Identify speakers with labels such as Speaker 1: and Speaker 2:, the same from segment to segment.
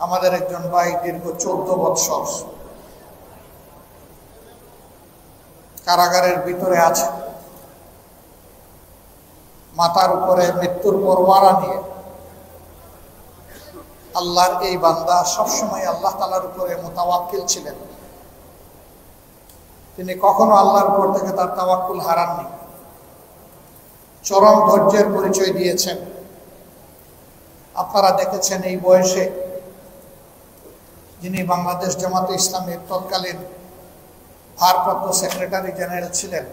Speaker 1: আমাদের একজন ভাই দীর্ঘ 14 বৎসর কারাগারের ভিতরে আছে, মাথার উপরে মৃত্যুর পরোয়ানা নিয়ে। আল্লাহর এই বান্দা সবসময় আল্লাহ তাআলার উপরে মুতাওয়াক্কিল ছিলেন। তিনি কখনো আল্লাহর উপর থেকে তার তাওয়াক্কুল হারাননি, চরম ধৈর্যের পরিচয় দিয়েছেন। আপনারা দেখেছেন এই বয়সে যিনি বাংলাদেশ জামাতে ইসলামের তৎকালীন ভারপ্রাপ্ত সেক্রেটারি জেনারেল ছিলেন,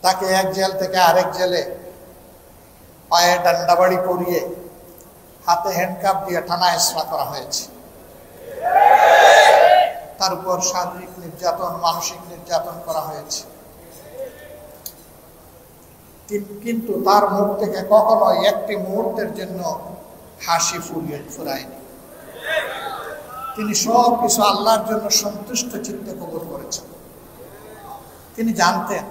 Speaker 1: তাকে এক জেল থেকে আরেক জেলে পায়ে ডান্ডাবাড়ি পরিয়ে হাতে হ্যান্ডকাপ দিয়ে টানা হেঁচড়া করা হয়েছে। তার উপর শারীরিক নির্যাতন, মানসিক নির্যাতন করা হয়েছে। কিন্তু তার মুখ থেকে কখনো একটি মুহূর্তের জন্য হাসি ফুরায়নি। তিনি সব কিছু আল্লাহর জন্য সন্তুষ্ট চিত্তে কবুল করেছেন। তিনি জানতেন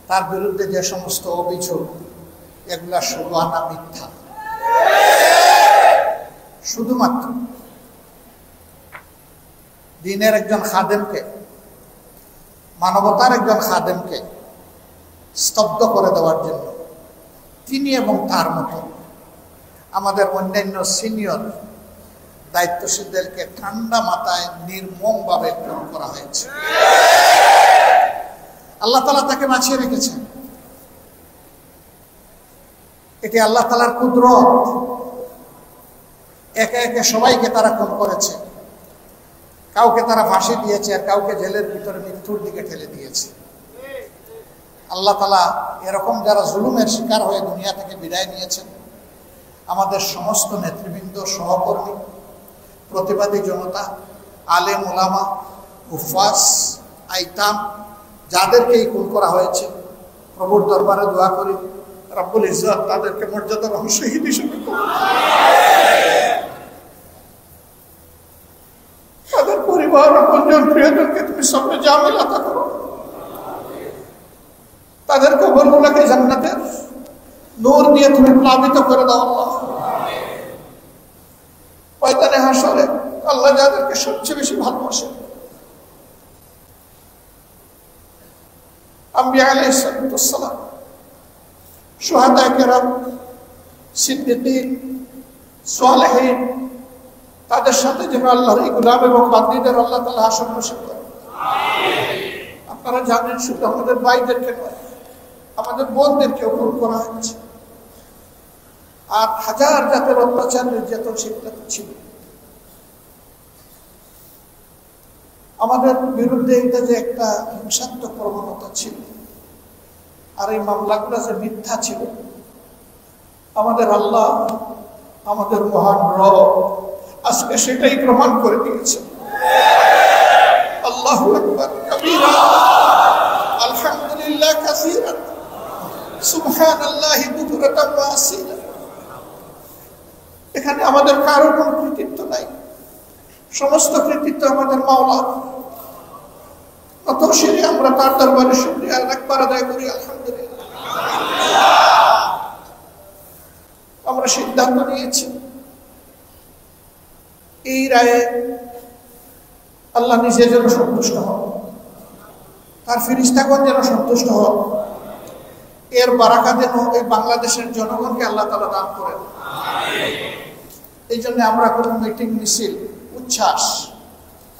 Speaker 1: তার বিরুদ্ধে যে সমস্ত অভিযোগ, এগুলা শুধু আনা মিথ্যা। শুধুমাত্র দ্বীনের একজন খাদেমকে, মানবতার একজন খাদেমকে স্তব্ধ করে দেওয়ার জন্য তিনি এবং তার মতো আমাদের অন্যান্য সিনিয়র দায়িত্বশীলদেরকে ঠান্ডা মাথায় নির্মমভাবে খুন করা হয়েছে। আল্লাহ তাআলা তাকে বাঁচিয়ে রেখেছেন। এটি আল্লাহ তাআলার কুদরত। একে একে সবাইকে তারা খুন করেছে। কাউকে তারা ফাঁসি দিয়েছে, আর কাউকে জেলের ভিতরে মৃত্যুর দিকে ঠেলে দিয়েছে। আল্লাহ তাআলা এরকম যারা জুলুমের শিকার হয়ে দুনিয়া থেকে বিদায় নিয়েছেন, আমাদের সমস্ত নেতৃবৃন্দ, সহকর্মী, প্রতিবাদী জনতা, আলেম ওলামা, হুফাজ, আইতাম, যাদেরকেই খুন করা হয়েছে, প্রভুর দরবারে দোয়া করি রব্বুল ইজ্জত তাদেরকে মর্যাদাবান শহীদ হিসেবে তাদের পরিবার, আপনজন, প্রিয়জনকে তুমি সামনে জামিল আতা করো। তাদের কবরগুলোকে জান্নাতের নূর দিয়ে তুমি প্লাবিত করে দাও আল্লাহ। ময়দানে হাশরে আল্লাহ যাদেরকে সবচেয়ে বেশি ভালোবাসেন, আম্বিয়া আলাইহিস সালাম, শুহাদা কেরাম, সিদ্দিকীন, সালেহীন, তাদের সাথে যেন আল্লাহর এই গোলাম এবং বান্দীদের আল্লাহ তাআলা হাসর নসিব করেন। আপনারা জানেন শুধু আমাদের ভাইদেরকে নয়, আমাদের বোনদেরকেও খুন করা হয়েছে। আর হাজার জাতের অত্যাচার, নির্যাতন সেগুলো ছিল। আমাদের বিরুদ্ধে এটা যে একটা হিংসাত্মক প্রবণতা ছিল, আর এই মামলাগুলো যে মিথ্যা ছিল, আমাদের আল্লাহ, আমাদের মহান রব আজকে সেটাই প্রমাণ করে দিয়েছে। আল্লাহু আকবার কাবীরা, আলহামদুলিল্লাহ কাসীরান, সুবহানাল্লাহি বুকরাতান ওয়া আসীলা। এখানে আমাদের কারো কোনো কৃতিত্ব নাই, সমস্ত কৃতিত্ব আমাদের মাওলার। কত শিরে আমরা তার দরবারে শুকরিয়া একবার আদায় করি, আলহামদুলিল্লাহ। আমরা সিদ্ধান্ত নিয়েছি এই রায়ে আল্লাহ নিজে যেন সন্তুষ্ট হন, তার ফেরেশতাগণ যেন সন্তুষ্ট হন, এর বারাকা যেন এই বাংলাদেশের জনগণকে আল্লাহ তাআলা দান করেন। এই জন্য আমরা কোনো মিটিং, মিছিল, উচ্ছ্বাস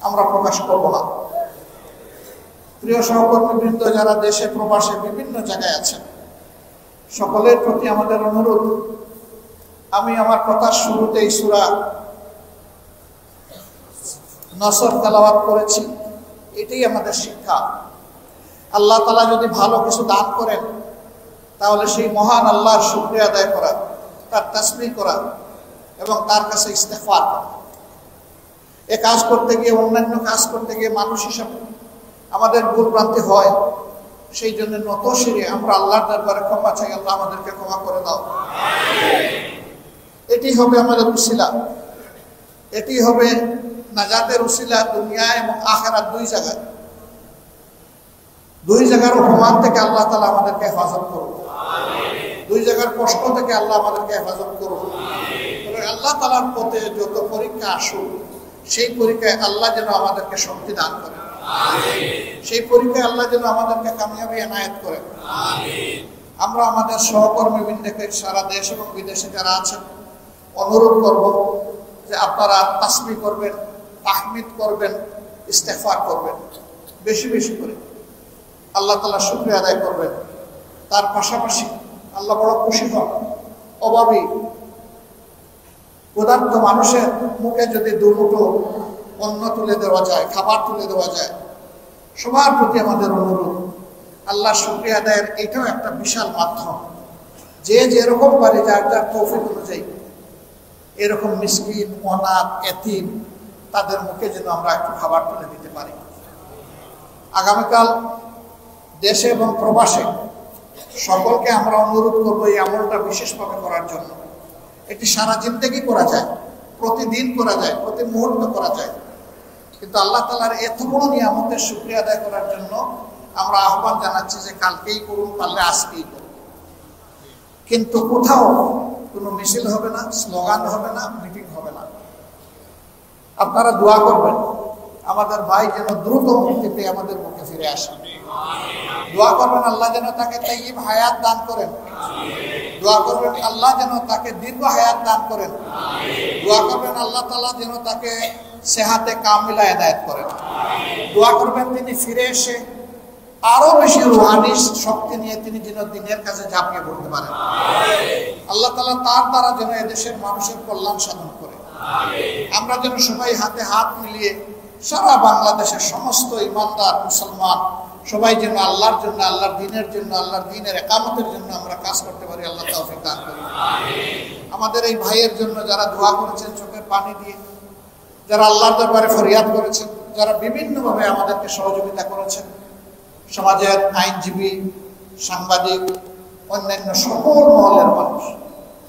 Speaker 1: আমরা প্রকাশ করব না। প্রিয় সহকর্মীবৃন্দ যারা দেশে প্রবাসে বিভিন্ন জায়গায় আছেন, সকলের প্রতি আমাদের অনুরোধ, আমি আমার কথার শুরুতেই সূরা নসর তেলাওয়াত করেছি। এটাই আমাদের শিক্ষা। আল্লাহ তাআলা যদি ভালো কিছু দান করেন, তাহলে সেই মহান আল্লাহর শুকরিয়া আদায় করা, তার তাসবিহ করা এবং তার কাছে ইস্তেগফার করা। এ কাজ করতে গিয়ে, অন্যান্য কাজ করতে গিয়ে মানুষ হিসাবে আমাদের ভুল ভ্রান্তি হয়। সেই জন্য নত শিরে আমরা আল্লাহর দরবারে ক্ষমা চাই, আল্লাহ আমাদেরকে ক্ষমা করে দাও। এটি হবে আমাদের উসিলা, এটি হবে নাজাতের উসিলা দুনিয়া এবং আখিরাত, দুই জায়গার অপমান থেকে আল্লাহ তাআলা আমাদেরকে হেফাজত করুন, দুই জায়গার কষ্ট থেকে আল্লাহ আমাদেরকে হেফাজত করুন। আল্লাহ তাআলার পথে যত পরীক্ষা আসুক সেই পরীক্ষায় আল্লাহ যেন আমাদেরকে শক্তি দান করেন, সেই পরীক্ষায় আল্লাহ যেন আমাদেরকে কামিয়াবি এনায়েত করেন। আমরা আমাদের সহকর্মীবৃন্দকে সারা দেশ এবং বিদেশে যারা আছেন অনুরোধ করব যে আপনারা তাসবিহ করবেন, তাহমিদ করবেন, ইস্তেগফার করবেন বেশি বেশি করে, আল্লাহ তাআলার শুকরিয়া আদায় করবেন। তার পাশাপাশি আল্লাহ বড় খুশি হন অভাবী ক্ষুধার্ত মানুষের মুখে যদি দুমুঠো অন্ন তুলে দেওয়া যায়, খাবার তুলে দেওয়া যায়, সবার প্রতি আমাদের অনুরোধ আল্লাহ শুকরিয়া আদায়ের এটাও একটা বিশাল মাধ্যম। যে যেরকম পারে যার যার তৌফিক অনুযায়ী এরকম মিসকিন, অনাথ, এতিম তাদের মুখে যেন আমরা একটু খাবার তুলে দিতে পারি। আগামীকাল দেশে এবং প্রবাসে সকলকে আমরা অনুরোধ করবো এই আমলটা বিশেষভাবে করার জন্য। এটি সারা জিন্দেগি করা যায়, প্রতিদিন করা যায়, প্রতি মুহূর্ত করা যায়, কিন্তু আল্লাহ তাআলার এত বড় নিয়ামতের শুকরিয়া আদায় করার জন্য আমরা আহ্বান জানাচ্ছি যে কালকেই করুন, পারলে আজকেই করুন। কিন্তু কোথাও কোনো মিছিল হবে না, স্লোগান হবে না, মিটিং হবে না। আপনারা দোয়া করবেন আমাদের ভাই যেন দ্রুত মুক্তি পেয়ে আমাদের মুখে ফিরে আসেন। দোয়া করবেন আল্লাহ যেন তাকে তাইয়্যিব হায়াত দান করেন। দোয়া করবেন আল্লাহ যেন তাকে দীর্ঘ হায়াত দান করেন। দোয়া করবেন আল্লাহ তাআলা যেন তাকে সেহাতে কামিলা এনায়েত করেন। দোয়া করবেন তিনি ফিরে এসে আরো বেশি রুহানি শক্তি নিয়ে তিনি যেন দিনের কাজে ঝাঁপিয়ে পড়তে পারেন। আল্লাহ তাআলা তার দ্বারা যেন এদেশের মানুষের কল্যাণ সাধন করে। আমরা যেন সবাই হাতে হাত মিলিয়ে সারা বাংলাদেশের সমস্ত ইমানদার মুসলমান সবাই যেন আল্লাহর জন্য, আল্লাহর দ্বীনের জন্য, আল্লাহর দ্বীনের ইকামতের জন্য আমরা কাজ করতে পারি। আল্লাহ তৌফিক দান করুন। আমাদের এই ভাইয়ের জন্য যারা দোয়া করেছেন চোখের পানি দিয়ে, যারা আল্লাহর দরবারে ফরিয়াদ করেছেন, যারা বিভিন্নভাবে আমাদেরকে সহযোগিতা করেছেন, সমাজের আইনজীবী, সাংবাদিক, অন্যান্য সকল মহলের মানুষ,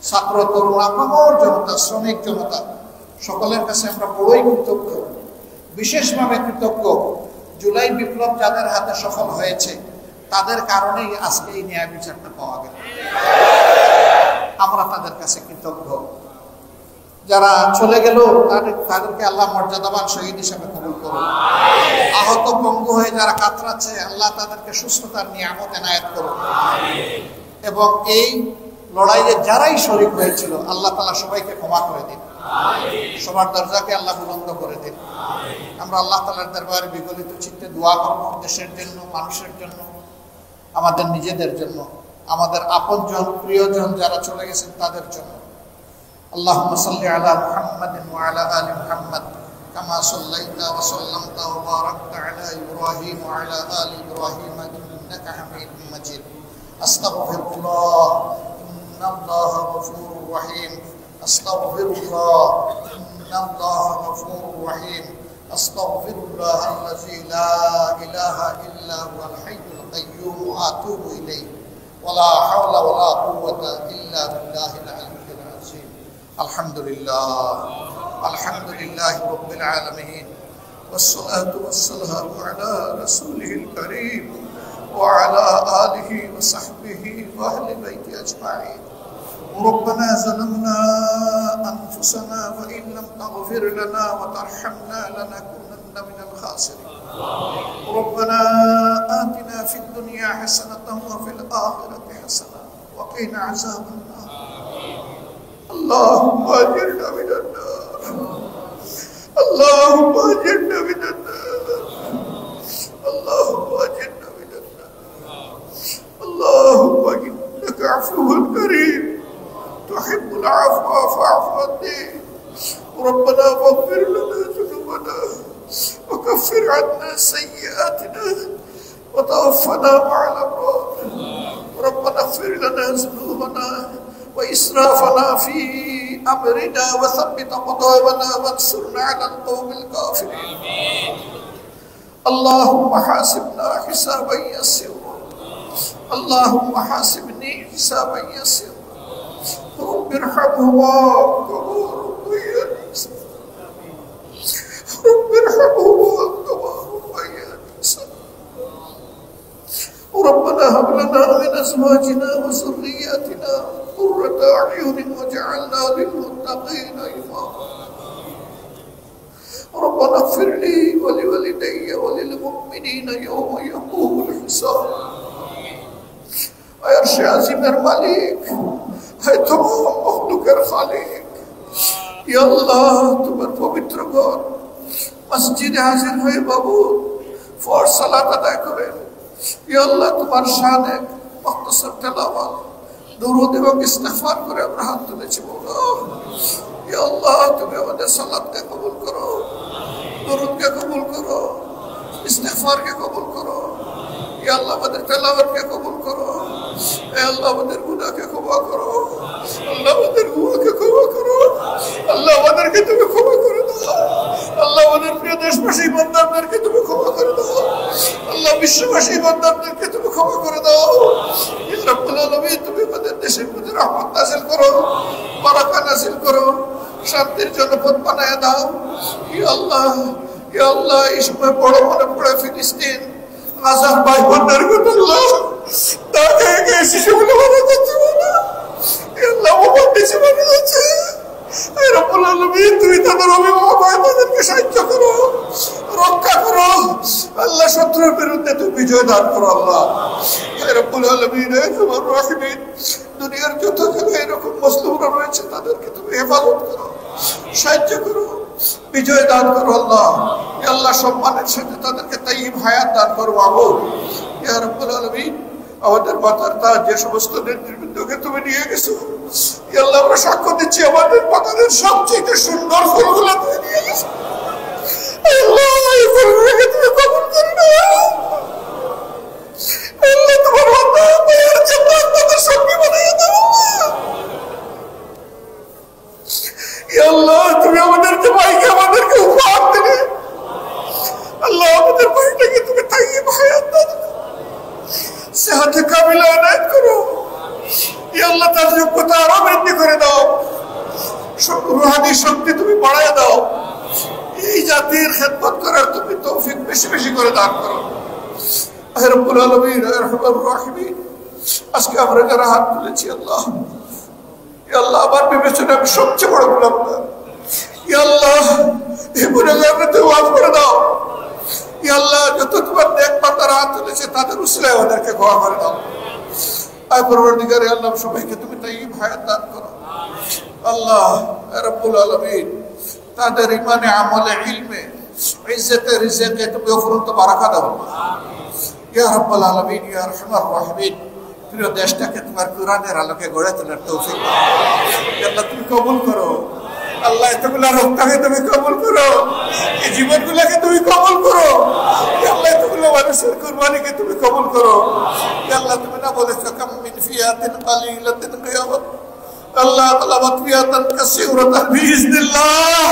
Speaker 1: ছাত্র, তরুণ, আপামর জনতা, শ্রমিক জনতা, সকলের কাছে আমরা বড়ই কৃতজ্ঞ। বিশেষভাবে কৃতজ্ঞ জুলাই বিপ্লব যাদের হাতে সফল হয়েছে তাদের কারণেই আজকে এই ন্যায় বিচারটা পাওয়া গেল। আমরা তাদের কাছে কৃতজ্ঞ। যারা চলে গেল তাদেরকে আল্লাহ মর্যাদাবান শহীদ হিসেবে কবুল করুন। আহত পঙ্গু হয়ে যারা কাতরাচ্ছে আল্লাহ তাদেরকে সুস্থতার নিয়ামত এনায়েত করুন। এবং এই লড়াইয়ে যারাই শরীক হয়েছিল আল্লাহ তাআলা সবাইকে ক্ষমা করে দিন, সবার দরজাকে আল্লাহ বুলন্দ করে দিন। আমরা আল্লাহ তাআলার দরবারে বিগলিত চিত্তে দোয়া করব দেশের জন্য, মানুষের জন্য, আমাদের নিজেদের জন্য, আমাদের আপনজন, প্রিয়জন যারা চলে গেছেন তাদের জন্য। আল্লাহুম্মা সাল্লি আলা মুহাম্মাদিন ওয়া আলা আলি মুহাম্মাদ কামা সাল্লাইতা ওয়া সাল্লামতা ওয়া বারাকতা আলা ইব্রাহিম ওয়া আলা আলি ইব্রাহিম ইন্নাকা হামিদুম মাজিদ। আস্তাগফিরুল্লাহ ইন্নাল্লাহা গফুরুর রহিম। আস্তাগফিরুল্লাহ ইন্নাল্লাহা গফুরুর রহিম। আস্তাগফিরুল্লাহ আল্লাযী লা ইলাহা ইল্লা হুয়াল হাইয়ুল কাইয়্যুম ওয়া আতুবু ইলাইহি ওয়া লা হাওলা ওয়া লা কুওয়াতা ইল্লা বিল্লাহিল আলিয়্যিল আযীম। আলহামদুলিল্লাহ, আলহামদুলিল্লাহি রাব্বিল আলামিন, ওয়াসসালাতু ওয়াসসালামু আলা রাসূলিল কারীম ওয়া আলা আলিহি ওয়া সাহবিহি ওয়া আহলি বাইতি আজমাইন। ربنا ظلمنا أنفسنا وإن لم تغفر لنا وترحمنا لنكونن من الخاسرين. ربنا آتنا في الدنيا حسنة وفي الآخرة حسنة وقنا عذاب النار. اللهم أجرنا من النار، اللهم أجرنا من النار، اللهم أجرنا من النار. اللهم إنك عفو كريم تحب العفو فاعف عني. ربنا فاغفر لنا ذنوبنا وكفر عنا سيئاتنا وتوفنا مع الأبرار. ربنا اغفر لنا ذنوبنا وإسرافنا في أمرنا وثبت أقدامنا وانصرنا على القوم الكافرين. اللهم حاسبنا حسابا يسيرا، اللهم حاسبني حسابا يسيرا. رب ارحمهما كما ربياني صغيرا، رب ارحمهما كما ربياني صغيرا. ربنا هب لنا من أزواجنا وذرياتنا قرة أعين واجعلنا للمتقين واغفر لي ولوالدي وللمؤمنين يوم يقوم الحساب اے عرش عظیمের মালিক হে तमाम মখলুকের খালিক ইয়া আল্লাহ তোমার পবিত্র ঘর মসজিদে হাজির হয়ে বাবু ফরজ সালাত আদায় করেন ইয়া আল্লাহ তোমার শানে মুখতাসার তেলাওয়াত দুরূদ এবং ইস্তিগফার করে আমরা হাত তুলেছি মওলা ইয়া আল্লাহ তুমি আমাদের সালাতকে কবুল করো দুরূদকে কবুল করো ইস্তিগফারকে কবুল করো ইয়া আল্লাহ আমাদের তেলাওয়াতকে কবুল করো হে আল্লাহ আমাদের গুনাহকে ক্ষমা করো আল্লাহ আমাদের গুনাহকে ক্ষমা করো আল্লাহ আমাদেরকে তুমি ক্ষমা করে দাও আল্লাহ আমাদের প্রিয় দেশবাসী বান্দাদেরকে তুমি ক্ষমা করে দাও আল্লাহ বিশ্ববাসী বান্দাদেরকে তুমি ক্ষমা করে দাও ইয়া রাব্বুল আলামিন তুমি আমাদের দেশের প্রতি রহমত নাযিল করো বারাকা নাযিল করো শান্তির জনপদ বানায় দাও ইয়া আল্লাহ এই সময় বড় মনে পড়ে ফিলিস্তিন গাজার ভাই বোনদের কথা আল্লাহ তাকে শিশুগুলো মারা যাচ্ছে আল্লাহ মোহাম্মদ নিচে মারা যাচ্ছে হে রব্বুল আলামিন তুমি তাদের অভিভাবক হয়ে তাদেরকে সাহায্য করো রক্ষা করো আল্লাহ শত্রুর বিরুদ্ধে তুমি বিজয় দান করো আল্লাহ হে রব্বুল আলামিন হে তোমার রাহিমিন দুনিয়ার যত জায়গায় এরকম মুসলিমরা রয়েছে তাদেরকে তুমি হেফাজত করো সাহায্য করো বিজয় দান করো আল্লাহ ইয়া আল্লাহ সম্মানের সাথে তাদেরকে তাইয়্যিব হায়াত দান করো মাবুদ ইয়া রাব্বুল আলামিন আমাদের মাথার তাজ যে সমস্ত নেতৃবৃন্দকে তুমি নিয়ে গেছো ইয়া আল্লাহ আমরা সাক্ষ্য দিচ্ছি আমাদের বাগানের সবচেয়ে সুন্দর ফুলগুলো তুমি নিয়ে গেছো আল্লাহ এই ফুলগুলোকে তুমি কবুল করে নাও আল্লাহ তোমার বান্দা মায়ের জান্নাত তাদের সঙ্গী বানিয়ে দাও ইয়া আল্লাহ তুমি আমাদেরকে ভাইকে আমাদেরকে উপহার দিলে আল্লাহ আমাদের ভাইটাকে তুমি তাইয়্যিব হায়াত দাও সেহাতে কামিলা এনায়েত করো ইয়া আল্লাহ তার যোগ্যতা আরো বৃদ্ধি করে দাও রুহানি শক্তি তুমি বাড়ায় দাও এই জাতির খেদমত করার তুমি তৌফিক বেশি বেশি করে দান করো হে রব্বুল আলামিন হে আরহামার রাহিমিন আজকে আমরা যারা হাত তুলেছি আল্লাহ ইয়া আল্লাহ আমার বিবেচনায় আমি সবচেয়ে বড় গুনাহগার ইয়া আল্লাহ এই গুনাহগারকে তুমি মাফ করে দাও ইয়া আল্লাহ যত তোমার নেক বান্দারা হাত তুলেছে তাদের উসিলায় ওদেরকে ক্ষমা করে দাও আয় পরবর্তীকারে আল্লাহ সবাইকে তুমি তাইয়্যিব হায়াত দান করো আল্লাহ রাব্বুল আলামিন তাদের ইমানে আমলে ইলমে ইজ্জতে রিজকে তুমি অফুরন্ত বারাকা দাও ইয়া রাব্বুল আলামিন ইয়া আরহামার রাহিমিন প্রিয় দেশটাকে তোমার কোরআনের আলোকে গড়ে তোলার তৌফিক দাও আল্লাহ তুমি কবুল করো আল্লাহ এতগুলা রক্তকে তুমি কবুল করো এই জীবনগুলোকে তুমি কবুল করো আল্লাহ এতগুলো মানুষের কুরবানিকে তুমি কবুল করো আল্লাহ তুমি না বলেছো কাম মিন ফিয়াতিন কালিলাতিন কিয়ামাত আল্লাহ তাআলা ফিয়াতান কাসীরাতান বিইজনিল্লাহ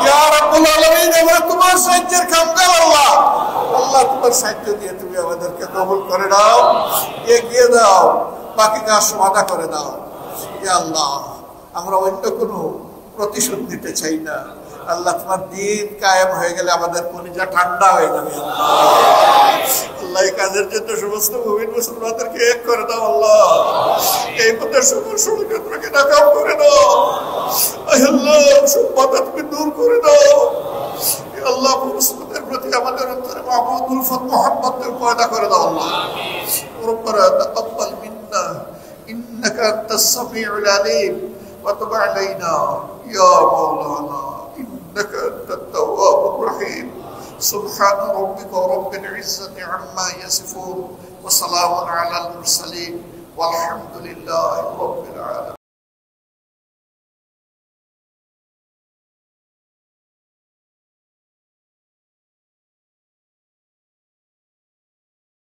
Speaker 1: ইয়া রাব্বুল আলামিন আমরা তোমার সাহায্যের কামগার আল্লাহ আল্লাহ তোমার সাহায্য দিয়ে তুমি আমাদেরকে কবুল করে নাও এগিয়ে দাও বাকি কাজ সমাধা করে দাও ইয়া আল্লাহ আমরা অন্য কোনো প্রতিশোধ নিতে চাই না আল্লাহ তোমার দিন কায়েম হয়ে গেলে আমাদের কলিজা ঠান্ডা হয়ে যাবে আল্লাহ এই কাজের জন্য সমস্ত মুমিন মুসলমানদেরকে এক করে দাও আল্লাহ এই পথের সকল ষড়যন্ত্রকে নাকাম করে দাও আল্লাহ সব বাধা তুমি দূর করে দাও আল্লাহ মুসলমানদের প্রতি আমাদের অন্তরে মাহবুব উলফত মুহাব্বতের পয়দা করে দাও আল্লাহ রব্বানা তাকাব্বাল মিন্না ইন্নাকা আনতাস সামিউল আলিম وتب علينا يا مولانا إنك أنت التواب الرحيم سبحان ربك رب العزة عما يصفون وسلام على المرسلين والحمد لله رب العالمين